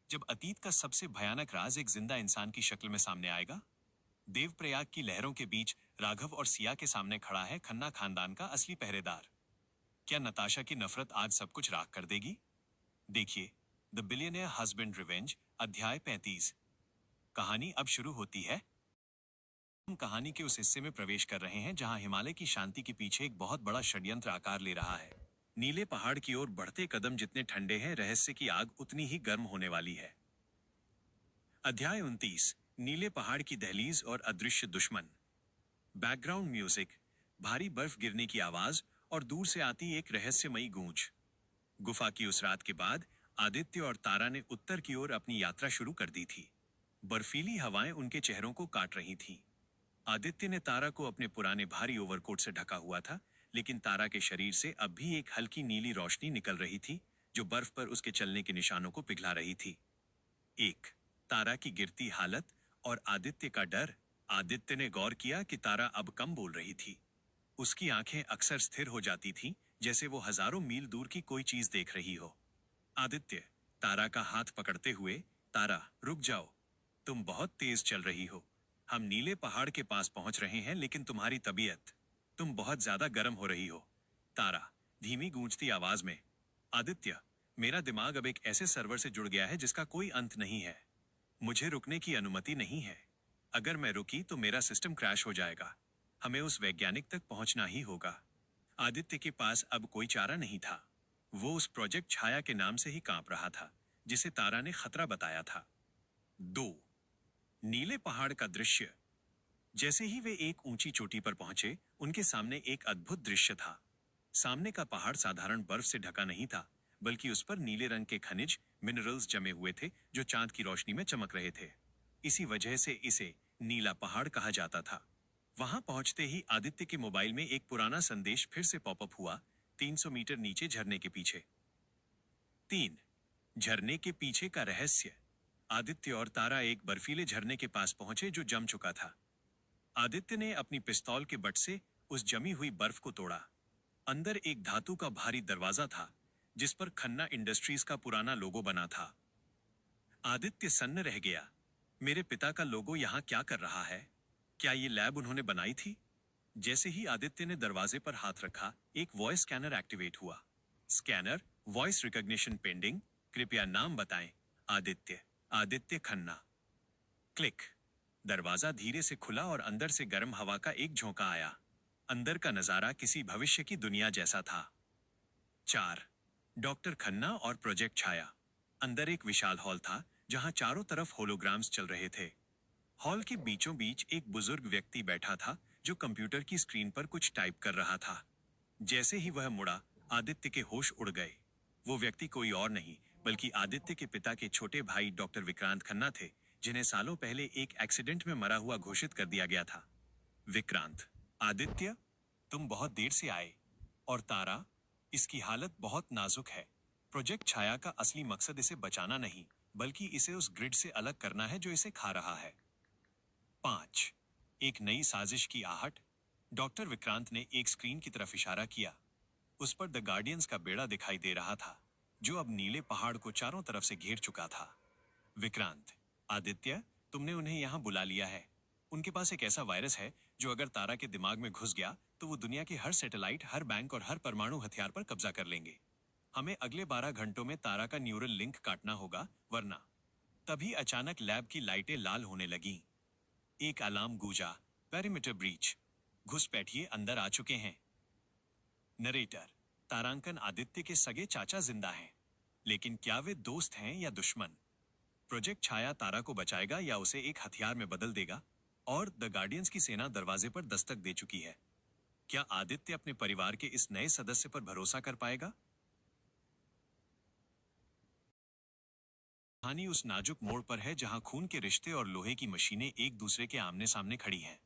जब अतीत का सबसे भयानक राज एक जिंदा इंसान की शक्ल में सामने आएगा। देवप्रयाग की लहरों के बीच राघव और सिया के सामने खड़ा है खन्ना खानदान का असली पहरेदार। क्या नताशा की नफरत आज सब कुछ राख कर देगी? देखिए, द बिलियनियर हस्बैंड रिवेंज, अध्याय 35। कहानी अब शुरू होती है। हम कहानी के उस हिस्से में प्रवेश कर रहे हैं जहां हिमालय की शांति के पीछे एक बहुत बड़ा षड्यंत्र आकार ले रहा है। नीले पहाड़ की ओर बढ़ते कदम जितने ठंडे हैं, रहस्य की आग उतनी ही गर्म होने वाली है। अध्याय 29, नीले पहाड़ की दहलीज और अदृश्य दुश्मन। बैकग्राउंड म्यूजिक, भारी बर्फ गिरने की आवाज और दूर से आती एक रहस्यमयी गूंज। गुफा की उस रात के बाद आदित्य और तारा ने उत्तर की ओर अपनी यात्रा शुरू कर दी थी। बर्फीली हवाएं उनके चेहरों को काट रही थीं। आदित्य ने तारा को अपने पुराने भारी ओवरकोट से ढका हुआ था, लेकिन तारा के शरीर से अब भी एक हल्की नीली रोशनी निकल रही थी जो बर्फ पर उसके चलने के निशानों को पिघला रही थी। एक, तारा की गिरती हालत और आदित्य का डर। आदित्य ने गौर किया कि तारा अब कम बोल रही थी। उसकी आंखें अक्सर स्थिर हो जाती थीं, जैसे वो हजारों मील दूर की कोई चीज देख रही हो। आदित्य, तारा का हाथ पकड़ते हुए, तारा, रुक जाओ, तुम बहुत तेज चल रही हो। हम नीले पहाड़ के पास पहुंच रहे हैं, लेकिन तुम्हारी तबीयत, तुम बहुत ज्यादा गर्म हो रही हो। तारा, धीमी गूंजती आवाज में, आदित्य, मेरा दिमाग अब एक ऐसे सर्वर से जुड़ गया है जिसका कोई अंत नहीं है। मुझे रुकने की अनुमति नहीं है। अगर मैं रुकी तो मेरा सिस्टम क्रैश हो जाएगा। हमें उस वैज्ञानिक तक पहुंचना ही होगा। आदित्य के पास अब कोई चारा नहीं था। वो उस प्रोजेक्ट छाया के नाम से ही कांप रहा था, जिसे तारा ने खतरा बताया था। 2, नीले पहाड़ का दृश्य। जैसे ही वे एक ऊंची चोटी पर पहुंचे, उनके सामने एक अद्भुत दृश्य था। सामने का पहाड़ साधारण बर्फ से ढका नहीं था, बल्कि उस पर नीले रंग के खनिज, मिनरल्स जमे हुए थे जो चांद की रोशनी में चमक रहे थे। इसी वजह से इसे नीला पहाड़ कहा जाता था। वहां पहुंचते ही आदित्य के मोबाइल में एक पुराना संदेश फिर से पॉपअप हुआ, 300 मीटर नीचे झरने के पीछे। 3, झरने के पीछे का रहस्य। आदित्य और तारा एक बर्फीले झरने के पास पहुंचे जो जम चुका था। आदित्य ने अपनी पिस्तौल के बट से उस जमी हुई बर्फ को तोड़ा। अंदर एक धातु का भारी दरवाजा था, जिस पर खन्ना इंडस्ट्रीज का पुराना लोगो बना था। आदित्य सन्न रह गया। मेरे पिता का लोगो यहाँ क्या कर रहा है? क्या ये लैब उन्होंने बनाई थी? जैसे ही आदित्य ने दरवाजे पर हाथ रखा, एक वॉइस स्कैनर एक्टिवेट हुआ। स्कैनर, वॉइस रिकॉग्निशन पेंडिंग, कृपया नाम बताएं। आदित्य, आदित्य खन्ना। क्लिक। दरवाजा धीरे से खुला और अंदर से गर्म हवा का एक झोंका आया। अंदर का नजारा किसी भविष्य की दुनिया जैसा था। 4, डॉक्टर खन्ना और प्रोजेक्ट छाया। अंदर एक विशाल हॉल था जहां चारों तरफ होलोग्राम्स चल रहे थे। हॉल के बीचों बीच एक बुजुर्ग व्यक्ति बैठा था जो कंप्यूटर की स्क्रीन पर कुछ टाइप कर रहा था। जैसे ही वह मुड़ा, आदित्य के होश उड़ गए। वो व्यक्ति कोई और नहीं बल्कि आदित्य के पिता के छोटे भाई डॉक्टर विक्रांत खन्ना थे, जिन्हें सालों पहले एक एक्सीडेंट में मरा हुआ घोषित कर दिया गया था। विक्रांत, आदित्य, तुम बहुत देर से आए। और तारा, इसकी हालत बहुत नाजुक है। प्रोजेक्ट छाया का असली मकसद इसे बचाना नहीं, बल्कि इसे उस ग्रिड से अलग करना है जो इसे खा रहा है। 5, एक नई साजिश की आहट। डॉक्टर विक्रांत ने एक स्क्रीन की तरफ इशारा किया। उस पर द गार्डियंस का बेड़ा दिखाई दे रहा था, जो अब नीले पहाड़ को चारों तरफ से घेर चुका था। विक्रांत, आदित्य, तुमने उन्हें यहाँ बुला लिया है। उनके पास एक ऐसा वायरस है जो अगर तारा के दिमाग में घुस गया तो वो दुनिया के हर सैटेलाइट, हर बैंक और हर परमाणु हथियार पर कब्जा कर लेंगे। हमें अगले 12 घंटों में तारा का न्यूरल लिंक काटना होगा, वरना। तभी अचानक लैब की लाइटें लाल होने लगीं। एक अलार्म गूंजा, पेरिमीटर ब्रीच। घुसपैठिए अंदर आ चुके हैं। नरेटर, तारांकन, आदित्य के सगे चाचा जिंदा हैं, लेकिन क्या वे दोस्त हैं या दुश्मन? प्रोजेक्ट छाया तारा को बचाएगा या उसे एक हथियार में बदल देगा? और द गार्डियंस की सेना दरवाजे पर दस्तक दे चुकी है। क्या आदित्य अपने परिवार के इस नए सदस्य पर भरोसा कर पाएगा? कहानी उस नाजुक मोड़ पर है जहां खून के रिश्ते और लोहे की मशीनें एक दूसरे के आमने सामने खड़ी हैं।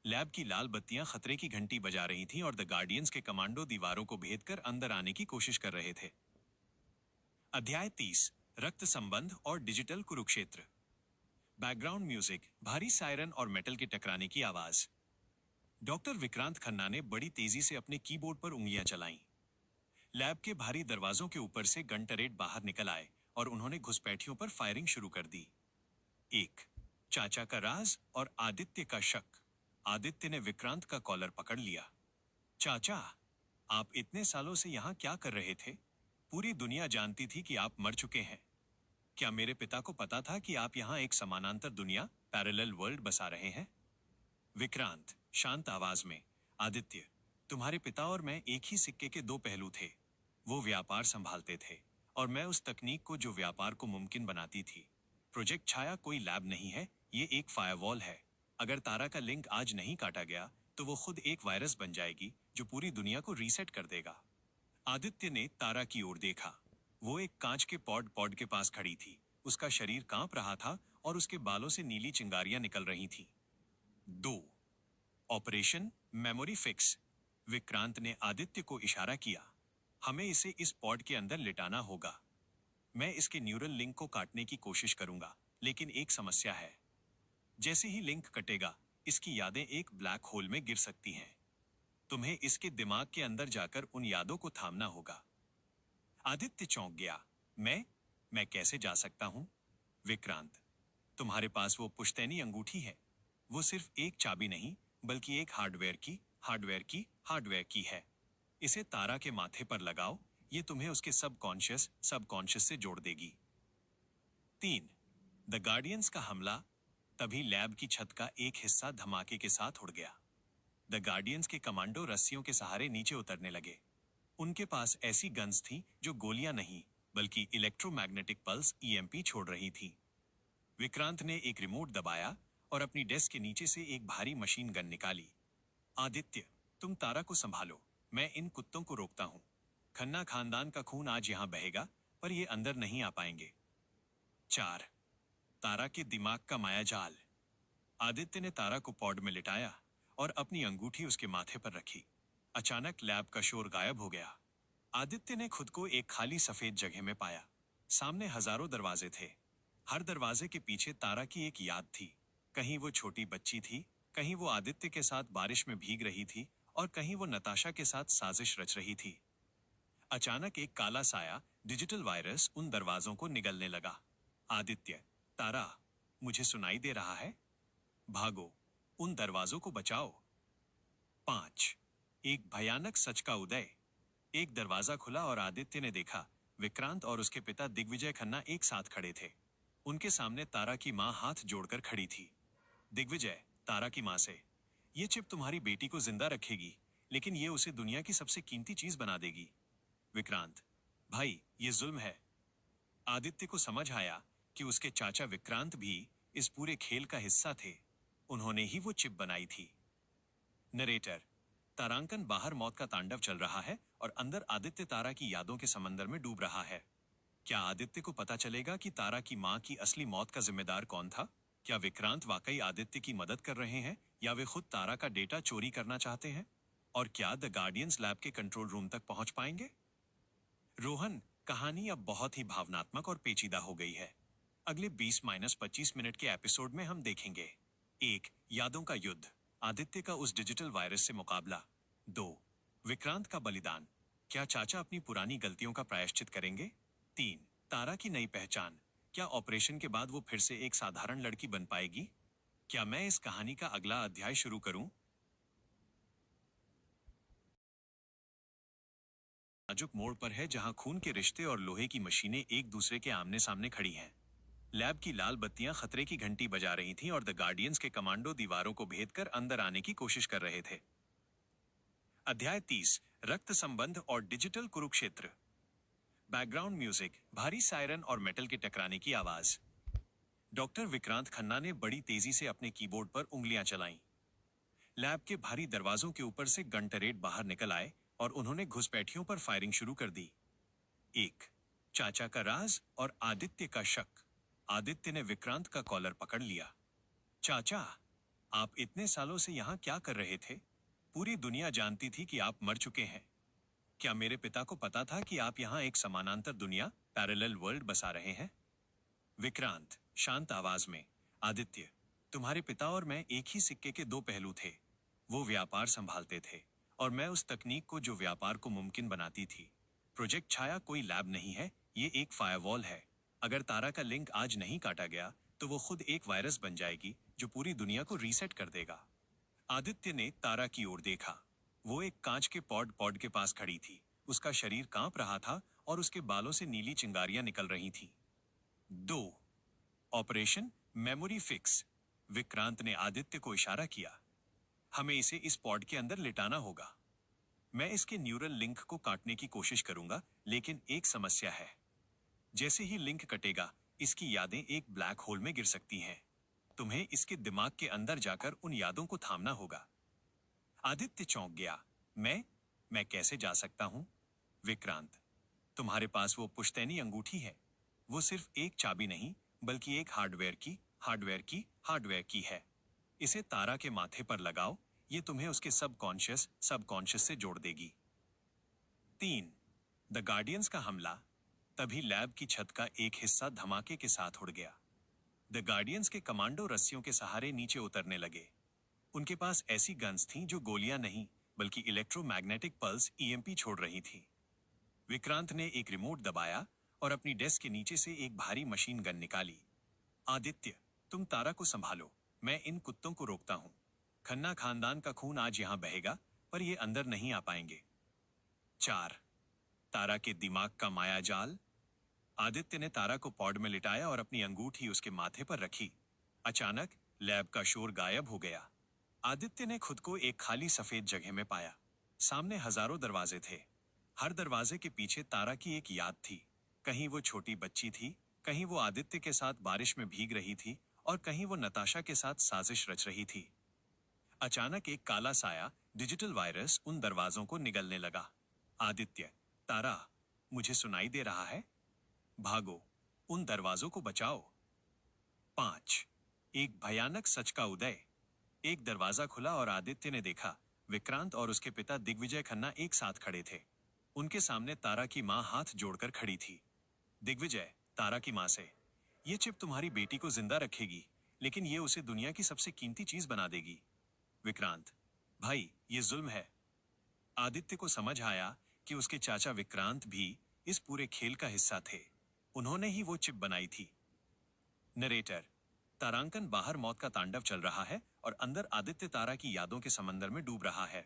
लैब की लाल बत्तियां खतरे की घंटी बजा रही थीं और द गार्डियंस के कमांडो दीवारों को भेदकर अंदर आने की कोशिश कर रहे थे। अध्याय 30, रक्त संबंध और डिजिटल कुरुक्षेत्र। बैकग्राउंड म्यूजिक, भारी सायरन और मेटल के टकराने की आवाज। डॉक्टर विक्रांत खन्ना ने बड़ी तेजी से अपने कीबोर्ड पर उंगलियां चलाईं। लैब के भारी दरवाजों के ऊपर से गन टरेट बाहर निकल आए और उन्होंने घुसपैठियों पर फायरिंग शुरू कर दी। 1. चाचा का राज और आदित्य का शक। आदित्य ने विक्रांत का कॉलर पकड़ लिया। चाचा, आप इतने सालों से यहाँ क्या कर रहे थे? पूरी दुनिया जानती थी कि आप मर चुके हैं। क्या मेरे पिता को पता था कि आप यहाँ एक समानांतर दुनिया, पैरेलल वर्ल्ड बसा रहे हैं? विक्रांत शांत आवाज में, आदित्य, तुम्हारे पिता और मैं एक ही सिक्के के दो पहलू थे। वो व्यापार संभालते थे और मैं उस तकनीक को जो व्यापार को मुमकिन बनाती थी। प्रोजेक्ट छाया कोई लैब नहीं है, ये एक फायरवॉल है। अगर तारा का लिंक आज नहीं काटा गया तो वो खुद एक वायरस बन जाएगी जो पूरी दुनिया को रीसेट कर देगा। आदित्य ने तारा की ओर देखा। वो एक कांच के पॉड के पास खड़ी थी। उसका शरीर कांप रहा था और उसके बालों से नीली चिंगारियां निकल रही थीं। 2. Operation memory fix. विक्रांत ने आदित्य को इशारा किया। हमें इसे इस पॉड के अंदर लिटाना होगा। मैं इसके न्यूरल लिंक को काटने की कोशिश करूंगा, लेकिन एक समस्या है। जैसे ही लिंक कटेगा, इसकी यादें एक ब्लैक होल में गिर सकती हैं। तुम्हें इसके दिमाग के अंदर जाकर उन यादों को थामना होगा। आदित्य चौंक गया। मैं कैसे जा सकता हूं? विक्रांत, तुम्हारे पास वो पुश्तैनी अंगूठी है। वो सिर्फ एक चाबी नहीं, बल्कि एक हार्डवेयर की है। इसे तारा के माथे पर लगाओ। ये तुम्हें उसके सबकॉन्शियस से जोड़ देगी। 3. द गार्डियंस का हमला। तभी लैब की छत का एक हिस्सा धमाके के साथ उड़ गया। द गार्डियंस के कमांडो रस्सियों के सहारे नीचे उतरने लगे। उनके पास ऐसी गन्स थी जो गोलियां नहीं, बल्कि इलेक्ट्रोमैग्नेटिक पल्स ईएमपी छोड़ रही थी। विक्रांत ने एक रिमोट दबाया और अपनी डेस्क के नीचे से एक भारी मशीन गन निकाली। आदित्य, तुम तारा को संभालो, मैं इन कुत्तों को रोकता हूं। खन्ना खानदान का खून आज यहां बहेगा, पर ये अंदर नहीं आ पाएंगे। 4. तारा के दिमाग का मायाजाल। आदित्य ने तारा को पॉड में लिटाया और अपनी अंगूठी उसके माथे पर रखी। अचानक लैब का शोर गायब हो गया। आदित्य ने खुद को एक खाली सफेद जगह में पाया। सामने हजारों दरवाजे थे। हर दरवाजे के पीछे तारा की एक याद थी। कहीं वो छोटी बच्ची थी, कहीं वो आदित्य के साथ बारिश में भीग रही थी, और कहीं वो नताशा के साथ साजिश रच रही थी। अचानक एक काला साया, डिजिटल वायरस, उन दरवाजों को निगलने लगा। आदित्य, तारा, मुझे सुनाई दे रहा है। भागो, उन दरवाजों को बचाओ। 5. एक भयानक सच का उदय। एक दरवाजा खुला और आदित्य ने देखा विक्रांत और उसके पिता दिग्विजय खन्ना एक साथ खड़े थे। उनके सामने तारा की मां हाथ जोड़कर खड़ी थी। दिग्विजय, तारा की मां से, ये चिप तुम्हारी बेटी को जिंदा रखेगी, लेकिन ये उसे दुनिया की सबसे कीमती चीज बना देगी। विक्रांत, भाई, ये जुल्म है। आदित्य को समझ आया कि उसके चाचा विक्रांत भी इस पूरे खेल का हिस्सा थे। उन्होंने ही वो चिप बनाई थी। नरेटर, तारांकन बाहर मौत का तांडव चल रहा है और अंदर आदित्य तारा की यादों के समंदर में डूब रहा है। क्या आदित्य को पता चलेगा कि तारा की मां की असली मौत का जिम्मेदार कौन था? क्या विक्रांत वाकई आदित्य की मदद कर रहे हैं, या वे खुद तारा का डेटा चोरी करना चाहते हैं? और क्या द गार्डियंस लैब के कंट्रोल रूम तक पहुंच पाएंगे? रोहन, कहानी अब बहुत ही भावनात्मक और पेचीदा हो गई है। अगले 20-25 मिनट के एपिसोड में हम देखेंगे 1. यादों का युद्ध, आदित्य का उस डिजिटल वायरस से मुकाबला। 2. विक्रांत का बलिदान, क्या चाचा अपनी पुरानी गलतियों का प्रायश्चित करेंगे? 3. तारा की नई पहचान, क्या ऑपरेशन के बाद वो फिर से एक साधारण लड़की बन पाएगी? क्या मैं इस कहानी का अगला अध्याय शुरू करूं? नाजुक मोड़ पर है, जहां खून के रिश्ते और लोहे की मशीनें एक दूसरे के आमने सामने खड़ी हैं। लैब की लाल बत्तियां खतरे की घंटी बजा रही थीं और द गार्डियंस के कमांडो दीवारों को भेदकर अंदर आने की कोशिश कर रहे थे। अध्याय 30, रक्त संबंध और डिजिटल कुरुक्षेत्र। बैकग्राउंड म्यूजिक, भारी सायरन और मेटल के टकराने की आवाज। डॉक्टर विक्रांत खन्ना ने बड़ी तेजी से अपने कीबोर्ड पर उंगलियां चलाईं। लैब के भारी दरवाजों के ऊपर से गन टरेट बाहर निकल आए और उन्होंने घुसपैठियों पर फायरिंग शुरू कर दी। 1. चाचा का राज और आदित्य का शक। आदित्य ने विक्रांत का कॉलर पकड़ लिया। चाचा, आप इतने सालों से यहाँ क्या कर रहे थे? पूरी दुनिया जानती थी कि आप मर चुके हैं। क्या मेरे पिता को पता था कि आप यहाँ एक समानांतर दुनिया, पैरेलल वर्ल्ड बसा रहे हैं? विक्रांत शांत आवाज में, आदित्य, तुम्हारे पिता और मैं एक ही सिक्के के दो पहलू थे। वो व्यापार संभालते थे और मैं उस तकनीक को जो व्यापार को मुमकिन बनाती थी। प्रोजेक्ट छाया कोई लैब नहीं है, ये एक फायरवॉल है। अगर तारा का लिंक आज नहीं काटा गया तो वो खुद एक वायरस बन जाएगी जो पूरी दुनिया को रीसेट कर देगा। आदित्य ने तारा की ओर देखा। वो एक कांच के पॉड के पास खड़ी थी। उसका शरीर कांप रहा था और उसके बालों से नीली चिंगारियां निकल रही थीं। 2 ऑपरेशन मेमोरी फिक्स। विक्रांत ने आदित्य को इशारा किया। हमें इसे इस पॉड के अंदर लिटाना होगा। मैं इसके न्यूरल लिंक को काटने की कोशिश करूंगा, लेकिन एक समस्या है। जैसे ही लिंक कटेगा, इसकी यादें एक ब्लैक होल में गिर सकती हैं। तुम्हें इसके दिमाग के अंदर जाकर उन यादों को थामना होगा। आदित्य चौंक गया। मैं कैसे जा सकता हूं? विक्रांत, तुम्हारे पास वो पुश्तैनी अंगूठी है। वो सिर्फ एक चाबी नहीं, बल्कि एक हार्डवेयर की है। इसे तारा के माथे पर लगाओ। ये तुम्हें उसके सबकॉन्शियस से जोड़ देगी। 3 द गार्डियंस का हमला। तभी लैब की छत का एक हिस्सा धमाके के साथ उड़ गया। द गार्डियंस के कमांडो रस्सियों के सहारे नीचे उतरने लगे। उनके पास ऐसी गन्स थीं जो गोलियां नहीं, बल्कि इलेक्ट्रोमैग्नेटिक पल्स ईएमपी छोड़ रही थी। विक्रांत ने एक रिमोट दबाया और अपनी डेस्क के नीचे से एक भारी मशीन गन निकाली। आदित्य, तुम तारा को संभालो। मैं इन कुत्तों को रोकता हूं। खन्ना खानदान का खून आज यहां बहेगा, पर ये अंदर नहीं आ पाएंगे। 4 तारा के दिमाग का माया जाल। आदित्य ने तारा को पॉड में लिटाया और अपनी अंगूठी उसके माथे पर रखी। अचानक लैब का शोर गायब हो गया। आदित्य ने खुद को एक खाली सफेद जगह में पाया। सामने हजारों दरवाजे थे। हर दरवाजे के पीछे तारा की एक याद थी। कहीं वो छोटी बच्ची थी, कहीं वो आदित्य के साथ बारिश में भीग रही थी, और कहीं वो नताशा के साथ साजिश रच रही थी। अचानक एक काला साया, डिजिटल वायरस, उन दरवाजों को निगलने लगा। आदित्य, तारा, मुझे सुनाई दे रहा है। भागो, उन दरवाजों को बचाओ। 5 एक भयानक सच का उदय। एक दरवाजा खुला और आदित्य ने देखा विक्रांत और उसके पिता दिग्विजय खन्ना एक साथ खड़े थे। उनके सामने तारा की मां हाथ जोड़कर खड़ी थी। दिग्विजय, तारा की मां से, ये चिप तुम्हारी बेटी को जिंदा रखेगी, लेकिन ये उसे दुनिया की सबसे कीमती चीज बना देगी। विक्रांत, भाई, ये जुल्म है। आदित्य को समझ आया कि उसके चाचा विक्रांत भी इस पूरे खेल का हिस्सा थे। उन्होंने ही वो चिप बनाई थी। नरेटर, तारांकन बाहर मौत का तांडव चल रहा है और अंदर आदित्य तारा की यादों के समंदर में डूब रहा है।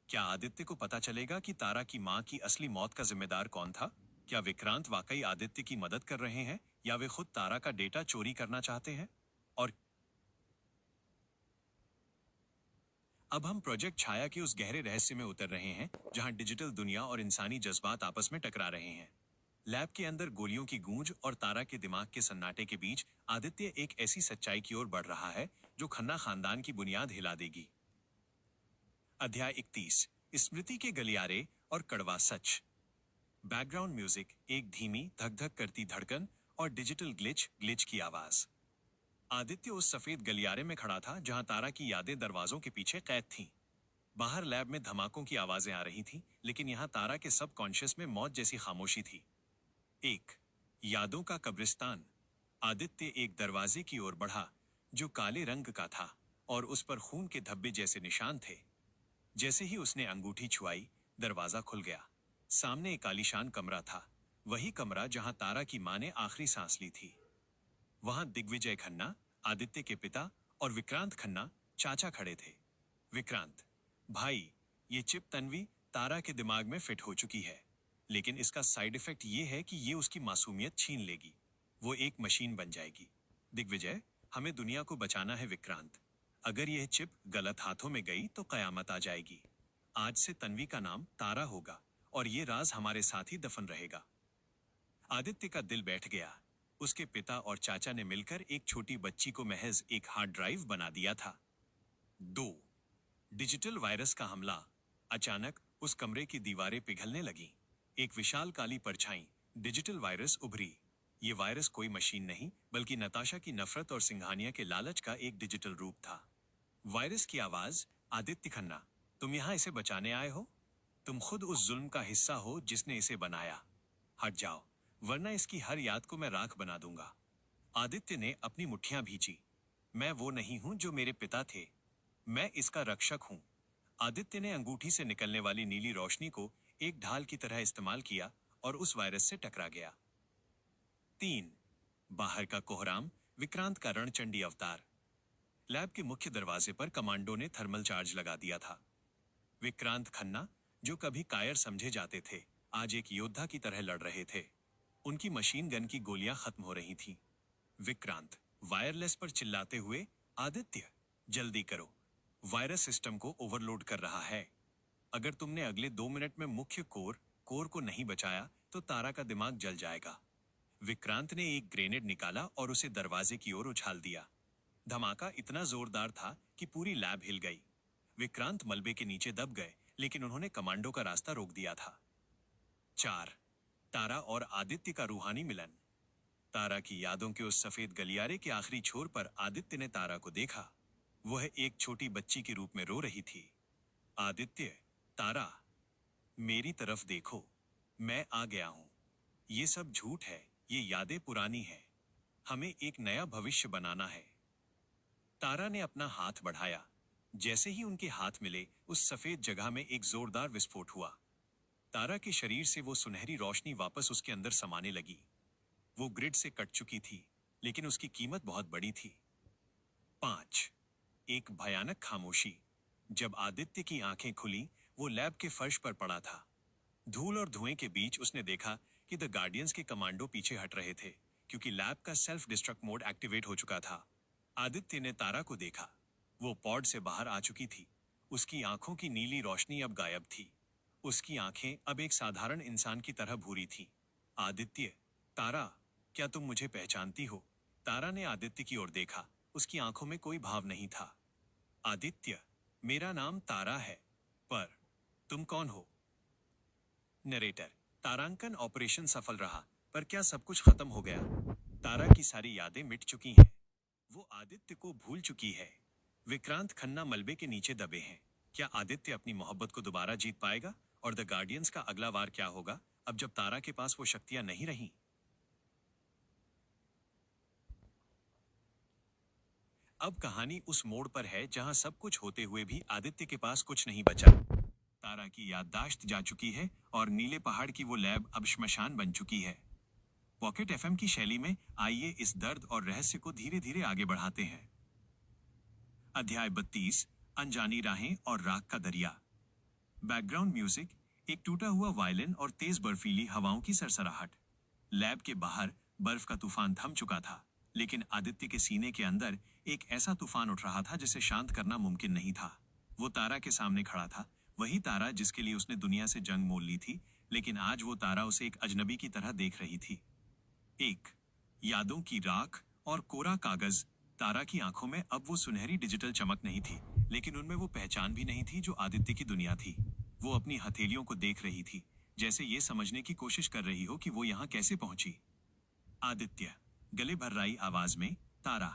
क्या आदित्य को पता चलेगा कि तारा की मां की असली मौत का जिम्मेदार कौन था? क्या विक्रांत वाकई आदित्य की मदद कर रहे हैं, या वे खुद तारा का डेटा चोरी करना चाहते हैं? और अब हम प्रोजेक्ट छाया के उस गहरे रहस्य में उतर रहे हैं, जहां डिजिटल दुनिया और इंसानी जज्बात आपस में टकरा रहे हैं। लैब के अंदर गोलियों की गूंज और तारा के दिमाग के सन्नाटे के बीच आदित्य एक ऐसी सच्चाई की ओर बढ़ रहा है जो खन्ना खानदान की बुनियाद हिला देगी। अध्याय 31, स्मृति के गलियारे और कड़वा सच। बैकग्राउंड म्यूजिक, एक धीमी धक धक करती धड़कन और डिजिटल ग्लिच की आवाज। आदित्य उस सफेद गलियारे में खड़ा था जहां तारा की यादें दरवाजों के पीछे कैद थीं। बाहर लैब में धमाकों की आवाजें आ रही थीं, लेकिन यहां तारा के सबकॉन्शियस में मौत जैसी खामोशी थी। 1 यादों का कब्रिस्तान। आदित्य एक दरवाजे की ओर बढ़ा जो काले रंग का था और उस पर खून के धब्बे जैसे निशान थे। जैसे ही उसने अंगूठी छुआई, दरवाजा खुल गया। सामने एक आलीशान कमरा था, वही कमरा जहां तारा की मां ने आखिरी सांस ली थी। वहां दिग्विजय खन्ना, आदित्य के पिता, और विक्रांत खन्ना, चाचा, खड़े थे। विक्रांत, भाई, ये चिप तन्वी तारा के दिमाग में फिट हो चुकी है, लेकिन इसका साइड इफेक्ट ये है कि ये उसकी मासूमियत छीन लेगी। वो एक मशीन बन जाएगी। दिग्विजय, हमें दुनिया को बचाना है विक्रांत। अगर यह चिप गलत हाथों में गई तो कयामत आ जाएगी। आज से तन्वी का नाम तारा होगा और ये राज हमारे साथ ही दफन रहेगा। आदित्य का दिल बैठ गया। उसके पिता और चाचा ने मिलकर एक छोटी बच्ची को महज एक हार्ड ड्राइव बना दिया था। 2 डिजिटल वायरस का हमला। अचानक उस कमरे की दीवारें पिघलने लगीं। एक विशाल काली परछाई, डिजिटल वायरस, उभरी। ये वायरस कोई मशीन नहीं, बल्कि नताशा की नफरत और सिंघानिया के लालच का एक डिजिटल रूप था। वायरस की आवाज, आदित्य खन्ना, तुम यहां इसे बचाने आए हो? तुम खुद उस जुल्म का हिस्सा हो जिसने इसे बनाया। हट जाओ, वरना इसकी हर याद को मैं राख बना दूंगा। आदित्य ने अपनी मुट्ठियां भींची। मैं वो नहीं हूं जो मेरे पिता थे। मैं इसका रक्षक हूं। आदित्य ने अंगूठी से निकलने वाली नीली रोशनी को एक ढाल की तरह इस्तेमाल किया और उस वायरस से टकरा गया। 3 बाहर का कोहराम, विक्रांत का रणचंडी अवतार। लैब के मुख्य दरवाजे पर कमांडो ने थर्मल चार्ज लगा दिया था। विक्रांत खन्ना, जो कभी कायर समझे जाते थे, आज एक योद्धा की तरह लड़ रहे थे। उनकी मशीन गन की गोलियां खत्म हो रही थीं। विक्रांत वायरलेस पर चिल्लाते हुए, आदित्य, जल्दी करो, वायरस सिस्टम को ओवरलोड कर रहा है। अगर तुमने अगले 2 मिनट में मुख्य कोर को नहीं बचाया तो तारा का दिमाग जल जाएगा। विक्रांत ने एक ग्रेनेड निकाला और उसे दरवाजे की ओर उछाल दिया। धमाका इतना जोरदार था कि पूरी लैब हिल गई। विक्रांत मलबे के नीचे दब गए, लेकिन उन्होंने कमांडो का रास्ता रोक दिया था। 4. तारा और आदित्य का रूहानी मिलन। तारा की यादों के उस सफेद गलियारे के आखिरी छोर पर आदित्य ने तारा को देखा। वह एक छोटी बच्ची के रूप में रो रही थी। आदित्य, तारा, मेरी तरफ देखो, मैं आ गया हूं। ये सब झूठ है, ये यादें पुरानी हैं। हमें एक नया भविष्य बनाना है। तारा ने अपना हाथ बढ़ाया। जैसे ही उनके हाथ मिले, उस सफेद जगह में एक जोरदार विस्फोट हुआ। तारा के शरीर से वो सुनहरी रोशनी वापस उसके अंदर समाने लगी। वो ग्रिड से कट चुकी थी, लेकिन उसकी कीमत बहुत बड़ी थी। 5. एक भयानक खामोशी। जब आदित्य की आंखें खुली, वो लैब के फर्श पर पड़ा था। धूल और धुएं के बीच उसने देखा कि द गार्डियंस के कमांडो पीछे हट रहे थे, क्योंकि लैब का सेल्फ डिस्ट्रक्ट मोड एक्टिवेट हो चुका था। आदित्य ने तारा को देखा। वो पॉड से बाहर आ चुकी थी। उसकी आंखों की नीली रोशनी अब गायब थी। उसकी आंखें अब एक साधारण इंसान की तरह भूरी थीं। आदित्य, तारा, क्या तुम मुझे पहचानती हो? तारा ने आदित्य की ओर देखा। उसकी आंखों में कोई भाव नहीं था। आदित्य, मेरा नाम तारा है, पर तुम कौन हो? नरेटर, तारांकन ऑपरेशन सफल रहा, पर क्या सब कुछ खत्म हो गया? तारा की सारी यादें मिट चुकी हैं। वो आदित्य को भूल चुकी है। विक्रांत खन्ना मलबे के नीचे दबे हैं। क्या आदित्य अपनी मोहब्बत को दोबारा जीत पाएगा? और द गार्डियंस का अगला वार क्या होगा, अब जब तारा के पास वो शक्तियां नहीं रहीं? अब कहानी उस मोड़ पर है जहां सब कुछ होते हुए भी आदित्य के पास कुछ नहीं बचा। तारा की याददाश्त जा चुकी है और नीले पहाड़ की वो लैब अब श्मशान बन चुकी है। पॉकेट एफएम की शैली में आइए इस दर्द और रहस्य को धीरे धीरे आगे बढ़ाते हैं। अध्याय 32, अनजानी राहें और राख का दरिया। बैकग्राउंड म्यूजिक, एक टूटा हुआ वायलिन और तेज बर्फीली हवाओं की सरसराहट। लैब के बाहर बर्फ का तूफान थम चुका था, लेकिन आदित्य के सीने के अंदर एक ऐसा तूफान उठ रहा था जिसे शांत करना मुमकिन नहीं था। वो तारा के सामने खड़ा था, वही तारा जिसके लिए उसने दुनिया से जंग मोल ली थी, लेकिन आज वो तारा उसे एक अजनबी की तरह देख रही थी। एक यादों की राख और कोरा कागज। तारा की आंखों में अब वो सुनहरी डिजिटल चमक नहीं थी, लेकिन उनमें वो पहचान भी नहीं थी जो आदित्य की दुनिया थी। वो अपनी हथेलियों को देख रही थी, जैसे ये समझने की कोशिश कर रही हो कि वो यहाँ कैसे पहुंची। आदित्य, गले भर्राई आवाज में, तारा,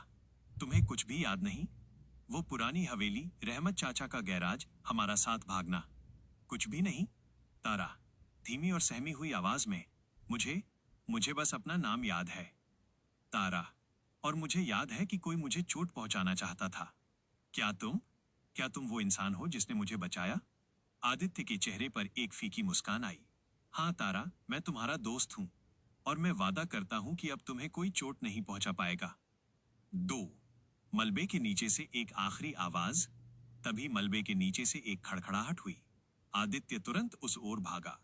तुम्हें कुछ भी याद नहीं? वो पुरानी हवेली, रहमत चाचा का गैराज, हमारा साथ भागना, कुछ भी नहीं? तारा, धीमी और सहमी हुई आवाज में, मुझे बस अपना नाम याद है। तारा, और मुझे याद है कि कोई मुझे चोट पहुंचाना चाहता था। क्या तुम वो इंसान हो जिसने मुझे बचाया? आदित्य के चेहरे पर एक फीकी मुस्कान आई। हाँ तारा, मैं तुम्हारा दोस्त हूं, और मैं वादा करता हूं कि अब तुम्हें कोई चोट नहीं पहुंचा पाएगा। 2. मलबे के नीचे से एक आखिरी आवाज। तभी मलबे के नीचे से एक खड़खड़ाहट हुई। आदित्य तुरंत उस ओर भागा।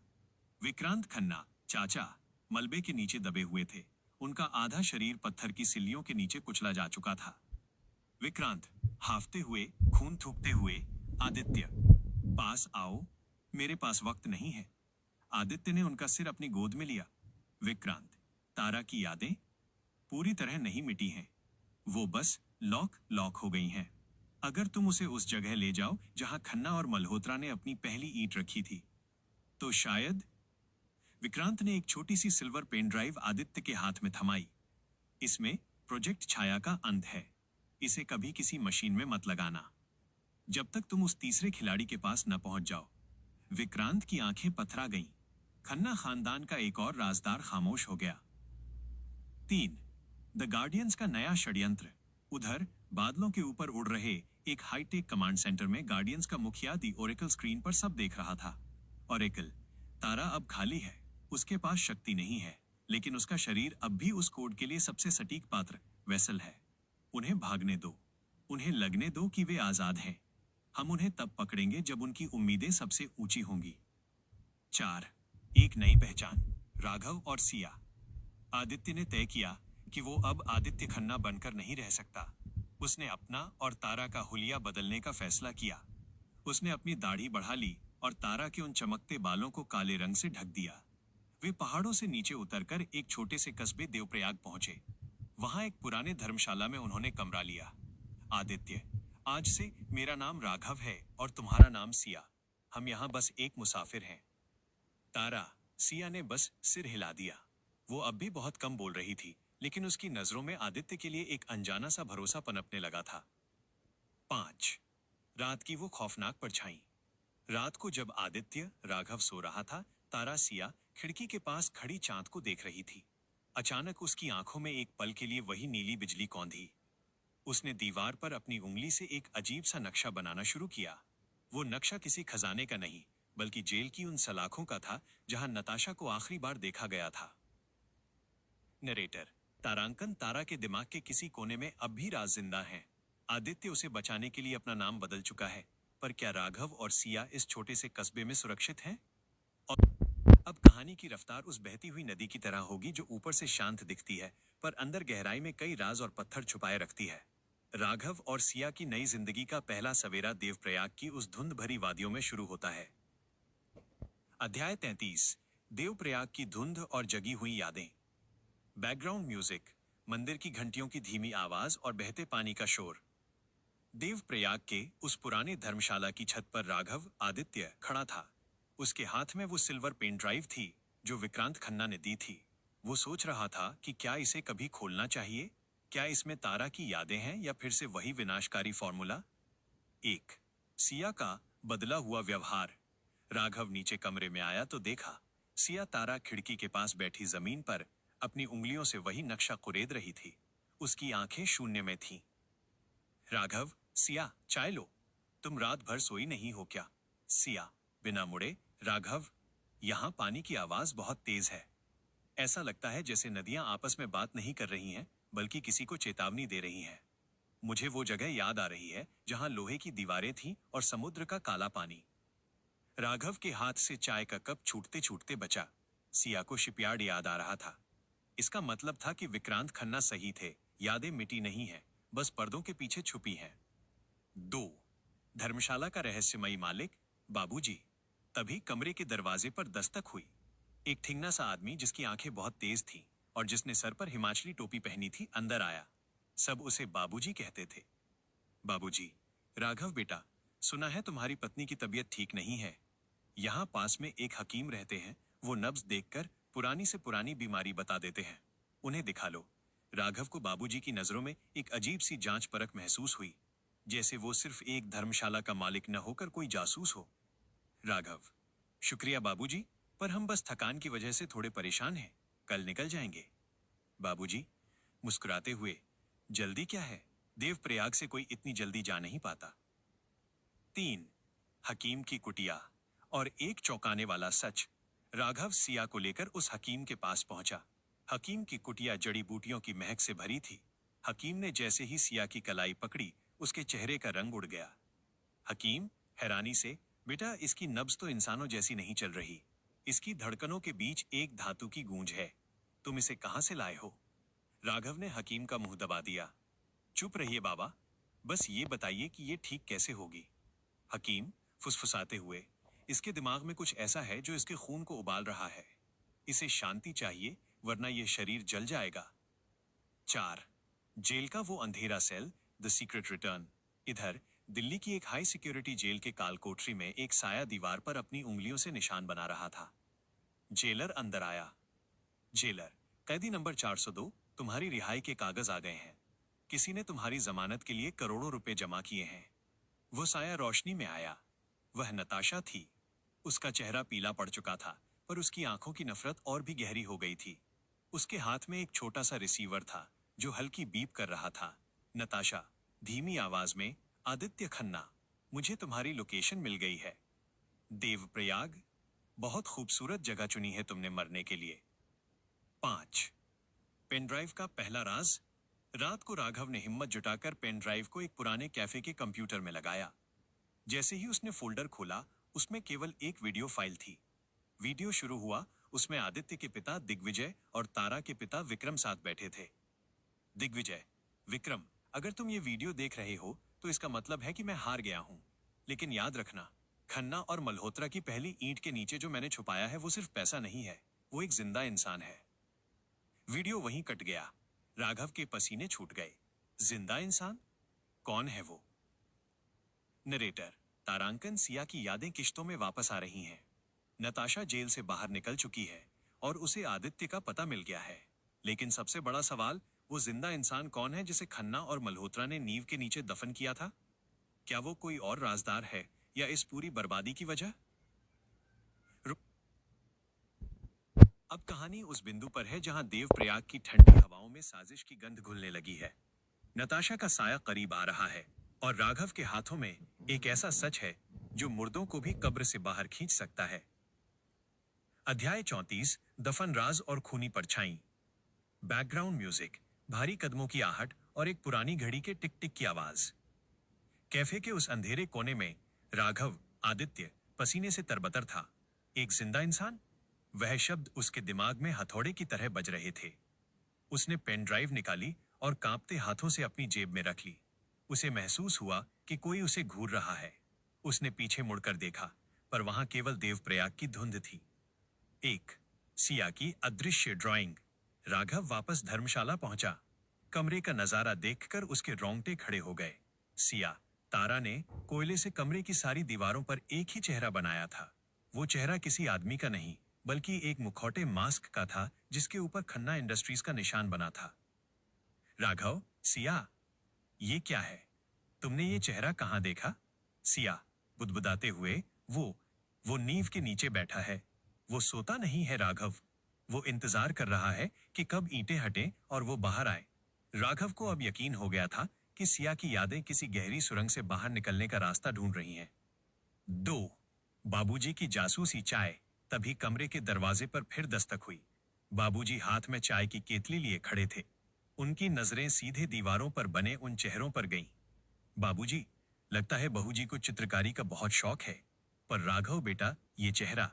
विक्रांत खन्ना, चाचा, मलबे के नीचे दबे हुए थे। उनका आधा शरीर पत्थर की सिल्लियों के नीचे कुचला जा चुका था। विक्रांत, हाफते हुए, खून थूकते हुए, आदित्य, पास आओ, मेरे पास वक्त नहीं है। आदित्य ने उनका सिर अपनी गोद में लिया। विक्रांत, तारा की यादें पूरी तरह नहीं मिटी हैं। वो बस लॉक हो गई हैं। अगर तुम उसे उस जगह ले जाओ जहां खन्ना और मल्होत्रा ने अपनी पहली ईंट रखी थी, तो शायद। विक्रांत ने एक छोटी सी सिल्वर पेन ड्राइव आदित्य के हाथ में थमाई। इसमें प्रोजेक्ट छाया का अंत है। इसे कभी किसी मशीन में मत लगाना, जब तक तुम उस तीसरे खिलाड़ी के पास न पहुंच जाओ। विक्रांत की आंखें पथरा गईं। खन्ना खानदान का एक और राजदार खामोश हो गया। 3. द गार्डियंस का नया षड्यंत्र। उधर बादलों के ऊपर उड़ रहे एक हाईटेक कमांड सेंटर में गार्डियंस का मुखिया दी ओरेकल स्क्रीन पर सब देख रहा था। ओरेकल, तारा अब खाली है, उसके पास शक्ति नहीं है, लेकिन उसका शरीर अब भी उस कोड के लिए सबसे सटीक पात्र वेसल है। उन्हें भागने दो, उन्हें लगने दो कि वे आजाद हैं। हम उन्हें तब पकड़ेंगे जब उनकी उम्मीदें सबसे ऊंची होंगी। 4. एक नई पहचान, राघव और सिया। आदित्य ने तय किया कि वो अब आदित्य खन्ना बनकर नहीं रह सकता। उसने अपना और तारा का हुलिया बदलने का फैसला किया। उसने अपनी दाढ़ी बढ़ा ली और तारा के उन चमकते बालों को काले रंग से ढक दिया। वे पहाड़ों से नीचे उतरकर एक छोटे से कस्बे देवप्रयाग पहुंचे। वहां एक पुराने धर्मशाला में उन्होंने कमरा लिया। आदित्य, आज से मेरा नाम राघव है और तुम्हारा नाम सिया। हम यहाँ बस एक मुसाफिर हैं। तारा, सिया ने बस सिर हिला दिया। वो अब भी बहुत कम बोल रही थी, लेकिन उसकी नजरों में आदित्य के लिए एक अनजाना सा भरोसा पनपने लगा था। 5. रात की वो खौफनाक परछाई। रात को जब आदित्य राघव सो रहा था, तारा सिया खिड़की के पास खड़ी चांद को देख रही थी। अचानक उसकी आंखों में एक पल के लिए वही नीली बिजली कौंधी। उसने दीवार पर अपनी उंगली से एक अजीब सा नक्शा बनाना शुरू किया। वो नक्शा किसी खजाने का नहीं, बल्कि जेल की उन सलाखों का था जहां नताशा को आखिरी बार देखा गया था। नरेटर, तारांकन, तारा के दिमाग के किसी कोने में अब भी राज जिंदा है। आदित्य उसे बचाने के लिए अपना नाम बदल चुका है, पर क्या राघव और सिया इस छोटे से कस्बे में सुरक्षित हैं? और अब कहानी की रफ्तार उस बहती हुई नदी की तरह होगी जो ऊपर से शांत दिखती है, पर अंदर गहराई में कई राज और पत्थर छुपाए रखती है। राघव और सिया की नई जिंदगी का पहला सवेरा देवप्रयाग की उस धुंध भरी वादियों में शुरू होता है। अध्याय 33। देवप्रयाग की धुंध और जगी हुई यादें। बैकग्राउंड म्यूजिक, मंदिर की घंटियों की धीमी आवाज और बहते पानी का शोर। देवप्रयाग के उस पुराने धर्मशाला की छत पर राघव आदित्य खड़ा था। उसके हाथ में वो सिल्वर पेन ड्राइव थी जो विक्रांत खन्ना ने दी थी। वो सोच रहा था कि क्या इसे कभी खोलना चाहिए। क्या इसमें तारा की यादें हैं या फिर से वही विनाशकारी फॉर्मूला। 1. सिया का बदला हुआ व्यवहार। राघव नीचे कमरे में आया तो देखा सिया तारा खिड़की के पास बैठी जमीन पर अपनी उंगलियों से वही नक्शा कुरेद रही थी। उसकी आंखें शून्य में थीं। राघव, सिया, चाय लो। तुम रात भर सोई नहीं हो क्या? सिया, बिना मुड़े, राघव, यहाँ पानी की आवाज बहुत तेज है। ऐसा लगता है जैसे नदियां आपस में बात नहीं कर रही हैं, बल्कि किसी को चेतावनी दे रही हैं। मुझे वो जगह याद आ रही है जहां लोहे की दीवारें थीं और समुद्र का काला पानी। राघव के हाथ से चाय का कप छूटते छूटते बचा। सिया को शिपयार्ड याद आ रहा था। इसका मतलब था कि विक्रांत खन्ना सही थे, यादें मिटी नहीं हैं, बस पर्दों के पीछे छुपी हैं। 2. धर्मशाला का रहस्यमयी मालिक, बाबूजी। तभी कमरे के दरवाजे पर दस्तक हुई। एक ठिंगना सा आदमी जिसकी आंखें बहुत तेज थीं और जिसने सर पर हिमाचली टोपी पहनी थी अंदर आया। सब उसे बाबूजी कहते थे। बाबूजी, राघव बेटा, सुना है तुम्हारी पत्नी की तबीयत ठीक नहीं है। यहाँ पास में एक हकीम रहते हैं, वो नब्ज देखकर पुरानी से पुरानी बीमारी बता देते हैं। उन्हें दिखा लो। राघव को बाबूजी की नजरों में एक अजीब सी जांच परख महसूस हुई, जैसे वो सिर्फ एक धर्मशाला का मालिक न होकर कोई जासूस हो। राघव, शुक्रिया बाबूजी, पर हम बस थकान की वजह से थोड़े परेशान हैं, कल निकल जाएंगे। बाबूजी, मुस्कुराते हुए, जल्दी क्या है? देवप्रयाग से कोई इतनी जल्दी जा नहीं पाता। 3. हकीम की कुटिया और एक चौंकाने वाला सच। राघव सिया को लेकर उस हकीम के पास पहुंचा। हकीम की कुटिया जड़ी बूटियों की महक से भरी थी। हकीम ने जैसे ही सिया की कलाई पकड़ी, उसके चेहरे का रंग उड़ गया। हकीम, हैरानी से, बेटा, इसकी नब्ज तो इंसानों जैसी नहीं चल रही। इसकी धड़कनों के बीच एक धातु की गूंज है। तुम इसे कहां से लाए हो? राघव ने हकीम का मुंह दबा दिया। चुप रहिए बाबा, बस ये बताइए कि ये ठीक कैसे होगी। हकीम, फुसफुसाते हुए, इसके दिमाग में कुछ ऐसा है जो इसके खून को उबाल रहा है। इसे शांति चाहिए, वरना ये शरीर जल जाएगा। 4. जेल का वो अंधेरा सेल, द सीक्रेट रिटर्न। इधर दिल्ली की एक हाई सिक्योरिटी जेल के काल कोठरी में एक साया दीवार पर अपनी उंगलियों से निशान बना रहा था। जेलर अंदर आया। जेलर, कैदी नंबर 402, तुम्हारी रिहाई के कागज आ गए हैं। किसी ने तुम्हारी जमानत के लिए करोड़ों रुपए जमा किए हैं। वो साया रोशनी में आया। वह नताशा थी। उसका चेहरा पीला पड़ चुका था, पर उसकी आंखों की नफरत और भी गहरी हो गई थी। उसके हाथ में एक छोटा सा रिसीवर था जो हल्की बीप कर रहा था। नताशा, धीमी आवाज में, आदित्य खन्ना, मुझे तुम्हारी लोकेशन मिल गई है। देवप्रयाग, बहुत खूबसूरत जगह चुनी है तुमने मरने के लिए। 5. पेन ड्राइव का पहला राज। रात को राघव ने हिम्मत जुटाकर पेन ड्राइव को एक पुराने कैफे के कंप्यूटर में लगाया। जैसे ही उसने फोल्डर खोला, उसमें केवल एक वीडियो फाइल थी। वीडियो शुरू हुआ, उसमें आदित्य के पिता दिग्विजय और तारा के पिता विक्रम साथ बैठे थे। दिग्विजय: विक्रम, अगर तुम ये वीडियो देख रहे हो तो इसका मतलब है कि मैं हार गया हूं। लेकिन याद रखना, खन्ना और मल्होत्रा की पहली ईंट के नीचे जो मैंने छुपाया है वो सिर्फ पैसा नहीं है, वो एक जिंदा इंसान है। वीडियो वहीं कट गया। राघव के पसीने छूट गए। जिंदा इंसान? कौन है वो? नरेटर: तारांकन सिया की यादें किश्तों में वापस आ रही हैं। नताशा जेल से बाहर निकल चुकी है और उसे आदित्य का पता मिल गया है। लेकिन सबसे बड़ा सवाल, वो जिंदा इंसान कौन है जिसे खन्ना और मल्होत्रा ने नींव के नीचे दफन किया था? क्या वो कोई और राजदार है या इस पूरी बर्बादी की वजह? अब कहानी उस बिंदु पर है जहां देवप्रयाग की ठंडी हवाओं में साजिश की गंध घुलने लगी है। नताशा का साया करीब आ रहा है और राघव के हाथों में एक ऐसा सच है जो मुर्दों को भी कब्र से बाहर खींच सकता है। अध्याय 34: दफन राज और खूनी परछाई। बैकग्राउंड म्यूजिक, भारी कदमों की आहट और एक पुरानी घड़ी के टिक टिक की आवाज। कैफे के उस अंधेरे कोने में राघव, आदित्य, पसीने से तरबतर था। एक जिंदा इंसान? वह शब्द उसके दिमाग में हथौड़े की तरह बज रहे थे। उसने पेन ड्राइव निकाली और कांपते हाथों से अपनी जेब में रख ली। उसे महसूस हुआ कि कोई उसे घूर रहा है। उसने पीछे मुड़कर देखा, पर वहां केवल देवप्रयाग की धुंध थी। 1. सिया की अदृश्य ड्राइंग। राघव वापस धर्मशाला पहुंचा। कमरे का नजारा देखकर उसके रोंगटे खड़े हो गए। सिया, तारा ने कोयले से कमरे की सारी दीवारों पर एक ही चेहरा बनाया था। वो चेहरा किसी आदमी का नहीं, बल्कि एक मुखौटे मास्क का था जिसके ऊपर खन्ना इंडस्ट्रीज का निशान बना था। राघव, सिया, ये क्या है? तुमने ये चेहरा कहां देखा? सिया बुदबुदाते हुए, वो नींव के नीचे बैठा है। वो सोता नहीं है राघव। वो इंतजार कर रहा है कि कब ईंटें हटें और वो बाहर आए। राघव को अब यकीन हो गया था कि सिया की यादें किसी गहरी सुरंग से बाहर निकलने का रास्ता ढूंढ रही हैं। 2. बाबूजी की जासूसी चाय। तभी कमरे के दरवाजे पर फिर दस्तक हुई। बाबूजी हाथ में चाय की केतली लिए खड़े थे। उनकी नजरें सीधे दीवारों पर बने उन चेहरों पर गईं। बाबूजी, लगता है बहूजी को चित्रकारी का बहुत शौक है। पर राघव बेटा, ये चेहरा,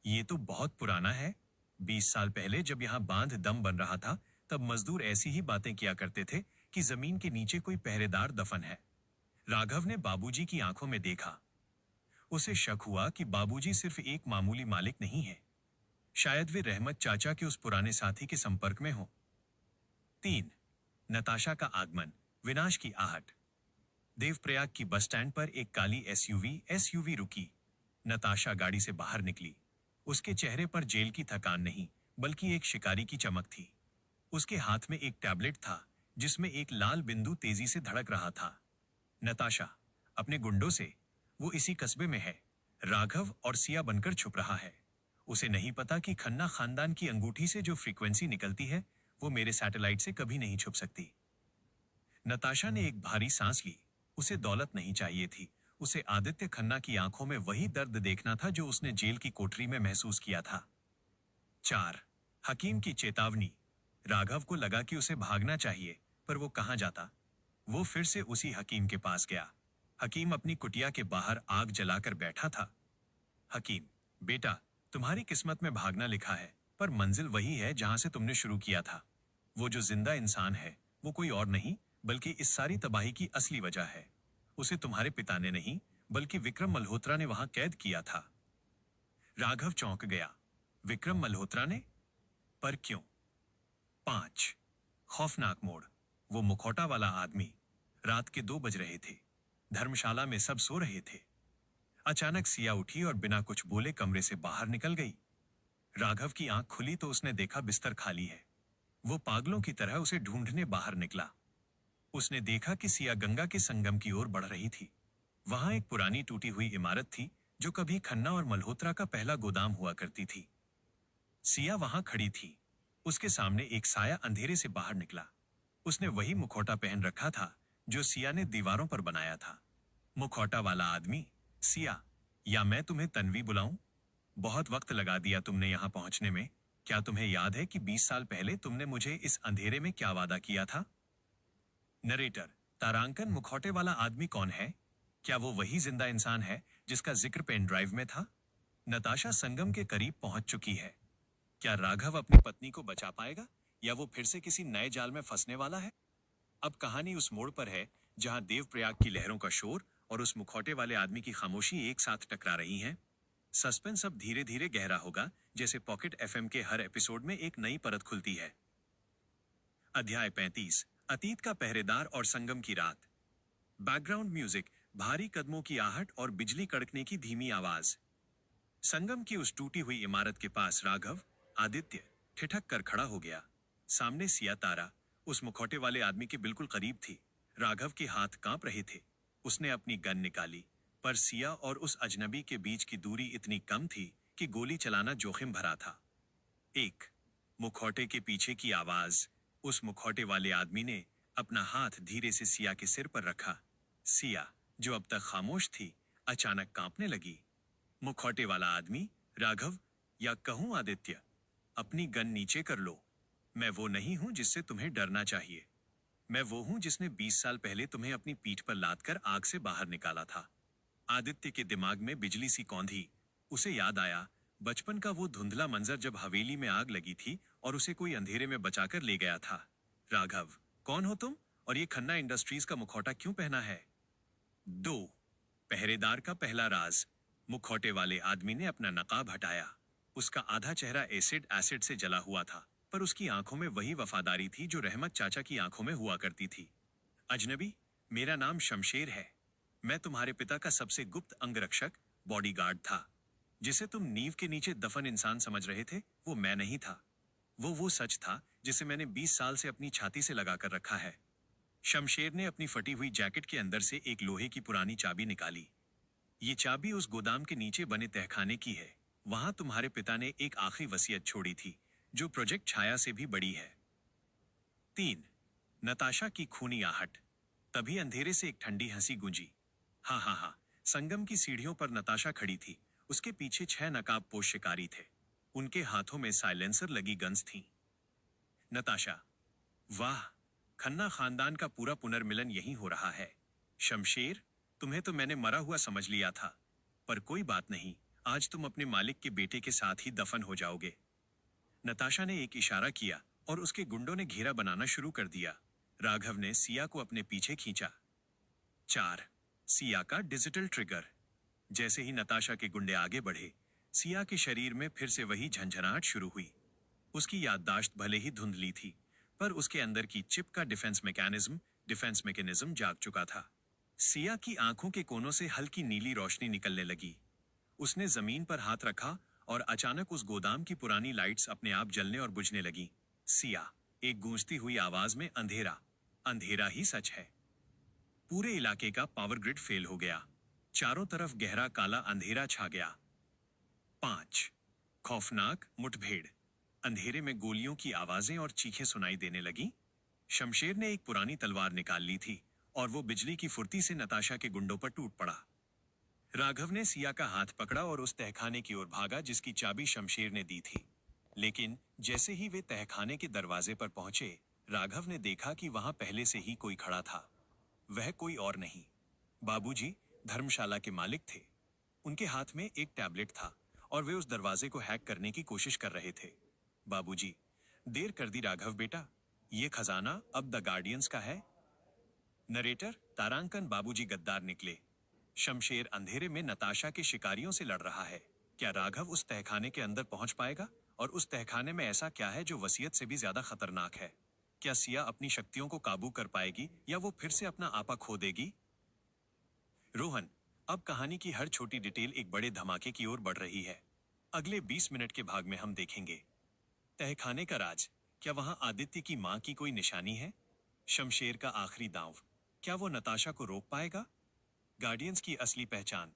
ये तो बहुत पुराना है। 20 साल पहले जब यहाँ बांध दम बन रहा था, तब मजदूर ऐसी ही बातें किया करते थे कि जमीन के नीचे कोई पहरेदार दफन है। राघव ने बाबूजी की आंखों में देखा। उसे शक हुआ कि बाबूजी सिर्फ एक मामूली मालिक नहीं है। शायद वे रहमत चाचा के उस पुराने साथी के संपर्क में हो। 3. नताशा का आगमन, विनाश की आहट। देवप्रयाग की बस स्टैंड पर एक काली एसयूवी रुकी। नताशा गाड़ी से बाहर निकली। उसके चेहरे पर जेल की थकान नहीं, बल्कि एक शिकारी की चमक थी। उसके हाथ में एक टैबलेट था जिसमें एक लाल बिंदु तेजी से धड़क रहा था। नताशा, अपने गुंडों से, वो इसी कस्बे में है। राघव और सिया बनकर छुप रहा है। उसे नहीं पता कि खन्ना खानदान की अंगूठी से जो फ्रीक्वेंसी निकलती है, वो मेरे सैटेलाइट से कभी नहीं छुप सकती। नताशा ने एक भारी सांस ली। उसे दौलत नहीं चाहिए थी। उसे आदित्य खन्ना की आंखों में वही दर्द देखना था जो उसने जेल की कोठरी में महसूस किया था। 4. हकीम की चेतावनी। राघव को लगा कि उसे भागना चाहिए, पर वो कहां जाता? वो फिर से उसी हकीम के पास गया। हकीम अपनी कुटिया के बाहर आग जलाकर बैठा था। हकीम, बेटा, तुम्हारी किस्मत में भागना लिखा है, पर मंजिल वही है जहां से तुमने शुरू किया था। वो जो जिंदा इंसान है, वो कोई और नहीं, बल्कि इस सारी तबाही की असली वजह है। उसे तुम्हारे पिता ने नहीं, बल्कि विक्रम मल्होत्रा ने वहां कैद किया था। राघव चौंक गया। विक्रम मल्होत्रा ने? पर क्यों? 5. खौफनाक मोड़। वो मुखौटा वाला आदमी। रात के 2 बज रहे थे। धर्मशाला में सब सो रहे थे। अचानक सिया उठी और बिना कुछ बोले कमरे से बाहर निकल गई। राघव की आंख खुली तो उसने देखा बिस्तर खाली है। वो पागलों की तरह उसे ढूंढने बाहर निकला। उसने देखा कि सिया गंगा के संगम की ओर बढ़ रही थी। वहां एक पुरानी टूटी हुई इमारत थी जो कभी खन्ना और मल्होत्रा का पहला गोदाम हुआ करती थी। सिया वहां खड़ी थी। उसके सामने एक साया अंधेरे से बाहर निकला। उसने वही मुखौटा पहन रखा था जो सिया ने दीवारों पर बनाया था। मुखौटा वाला आदमी, सिया, या मैं तुम्हें तन्वी बुलाऊं? बहुत वक्त लगा दिया तुमने यहां पहुंचने में। क्या तुम्हें याद है कि 20 साल पहले तुमने मुझे इस अंधेरे में क्या वादा किया था? नरेटर, तारांकन, मुखौटे वाला आदमी कौन है? क्या वो वही जिंदा इंसान है जिसका जिक्र पेन ड्राइव में था? नताशा संगम के करीब पहुंच चुकी है। क्या राघव अपनी पत्नी को बचा पाएगा या वो फिर से किसी नए जाल में फंसने वाला है? अब कहानी उस मोड़ पर है जहां देवप्रयाग की लहरों का शोर और उस मुखौटे वाले आदमी की खामोशी एक साथ टकरा रही हैं। सस्पेंस अब धीरे धीरे गहरा होगा, जैसे पॉकेट एफएम के हर एपिसोड में एक नई परत खुलती है। अध्याय 35, अतीत का पहरेदार और संगम की रात। बैकग्राउंड म्यूजिक, भारी कदमों की आहट और बिजली कड़कने की धीमी आवाज। संगम की उस टूटी हुई इमारत के पास राघव, आदित्य, ठिठक कर खड़ा हो गया। सामने सिया तारा, उस मुखौटे वाले आदमी के बिल्कुल करीब थी। राघव के हाथ कांप रहे थे। उसने अपनी गन निकाली, पर सिया और उस अजनबी के बीच की दूरी इतनी कम थी कि गोली चलाना जोखिम भरा था। एक, मुखौटे के पीछे की आवाज। उस मुखौटे वाले आदमी ने अपना हाथ धीरे से सिया के सिर पर रखा। सिया, जो अब तक खामोश थी, अचानक कांपने लगी। मुखौटे वाला आदमी, राघव, या कहूं आदित्य, अपनी गन नीचे कर लो। मैं वो नहीं हूं जिससे तुम्हें डरना चाहिए। मैं वो हूं जिसने 20 साल पहले तुम्हें अपनी पीठ पर लादकर आग से बाहर निकाला था। आदित्य के दिमाग में बिजली सी कौंधी। उसे याद आया बचपन का वो धुंधला मंजर जब हवेली में आग लगी थी और उसे कोई अंधेरे में बचाकर ले गया था। राघव, कौन हो तुम और ये खन्ना इंडस्ट्रीज का मुखौटा क्यों पहना है? 2, पहरेदार का पहला राज। मुखौटे वाले आदमी ने अपना नकाब हटाया। उसका आधा चेहरा एसिड से जला हुआ था, पर उसकी आंखों में वही वफादारी थी जो रहमत चाचा की आंखों में हुआ करती थी। अजनबी, मेरा नाम शमशेर है। मैं तुम्हारे पिता का सबसे गुप्त अंगरक्षक, बॉडीगार्ड था। जिसे तुम नींव के नीचे दफन इंसान समझ रहे थे, वो मैं नहीं था। वो सच था जिसे मैंने 20 साल से अपनी छाती से लगाकर रखा है। शमशेर ने अपनी फटी हुई जैकेट के अंदर से एक लोहे की पुरानी चाबी निकाली। ये चाबी उस गोदाम के नीचे बने तहखाने की है। वहां तुम्हारे पिता ने एक आखिरी वसीयत छोड़ी थी, जो प्रोजेक्ट छाया से भी बड़ी है। 3, नताशा की खूनी आहट। तभी अंधेरे से एक ठंडी हंसी गूंजी। हाँ हाँ हाँ, संगम की सीढ़ियों पर नताशा खड़ी थी। उसके पीछे 6 नकाबपोश शिकारी थे। उनके हाथों में साइलेंसर लगी गन्स थीं। नताशा, वाह, खन्ना खानदान का पूरा पुनर्मिलन यहीं हो रहा है। शमशेर, तुम्हें तो मैंने मरा हुआ समझ लिया था, पर कोई बात नहीं, आज तुम अपने मालिक के बेटे के साथ ही दफन हो जाओगे। नताशा ने एक इशारा किया और उसके गुंडों ने घेरा बनाना शुरू कर दिया। राघव ने सिया को अपने पीछे खींचा। 4, सिया का डिजिटल ट्रिगर। जैसे ही नताशा के गुंडे आगे बढ़े, सिया के शरीर में फिर से वही झंझनाहट शुरू हुई। उसकी याददाश्त भले ही धुंधली थी, पर उसके अंदर की चिप का डिफेंस मैकेनिज्म जाग चुका था। सिया की आंखों के कोनों से हल्की नीली रोशनी निकलने लगी। उसने जमीन पर हाथ रखा और अचानक उस गोदाम की पुरानी लाइट्स अपने आप जलने और बुझने लगी। सिया, एक गूंजती हुई आवाज में, अंधेरा, अंधेरा ही सच है। पूरे इलाके का पावर ग्रिड फेल हो गया। चारों तरफ गहरा काला अंधेरा छा गया। 5, खौफनाक मुठभेड़। अंधेरे में गोलियों की आवाजें और चीखें सुनाई देने लगी। शमशेर ने एक पुरानी तलवार निकाल ली थी और वो बिजली की फुर्ती से नताशा के गुंडों पर टूट पड़ा। राघव ने सिया का हाथ पकड़ा और उस तहखाने की ओर भागा जिसकी चाबी शमशेर ने दी थी। लेकिन जैसे ही वे तहखाने के दरवाजे पर पहुंचे, राघव ने देखा कि वहां पहले से ही कोई खड़ा था। वह कोई और नहीं, बाबूजी, धर्मशाला के मालिक थे। उनके हाथ में एक टैबलेट था और वे उस दरवाजे को हैक करने की कोशिश कर रहे थे। बाबूजी, देर कर दी राघव बेटा, ये खजाना अब द गार्डियंस का है। नरेटर, तारांकन, बाबूजी गद्दार निकले। शमशेर अंधेरे में नताशा के शिकारियों से लड़ रहा है। क्या राघव उस तहखाने के अंदर पहुंच पाएगा? और उस तहखाने में ऐसा क्या है जो वसीयत से भी ज्यादा खतरनाक है? क्या सिया अपनी शक्तियों को काबू कर पाएगी या वो फिर से अपना आपा खो देगी? रोहन, अब कहानी की हर छोटी डिटेल एक बड़े धमाके की ओर बढ़ रही है। अगले 20 मिनट के भाग में हम देखेंगे तहखाने का राज। क्या वहां आदित्य की मां की कोई निशानी है? शमशेर का आखिरी दांव, क्या वो नताशा को रोक पाएगा? गार्डियंस की असली पहचान,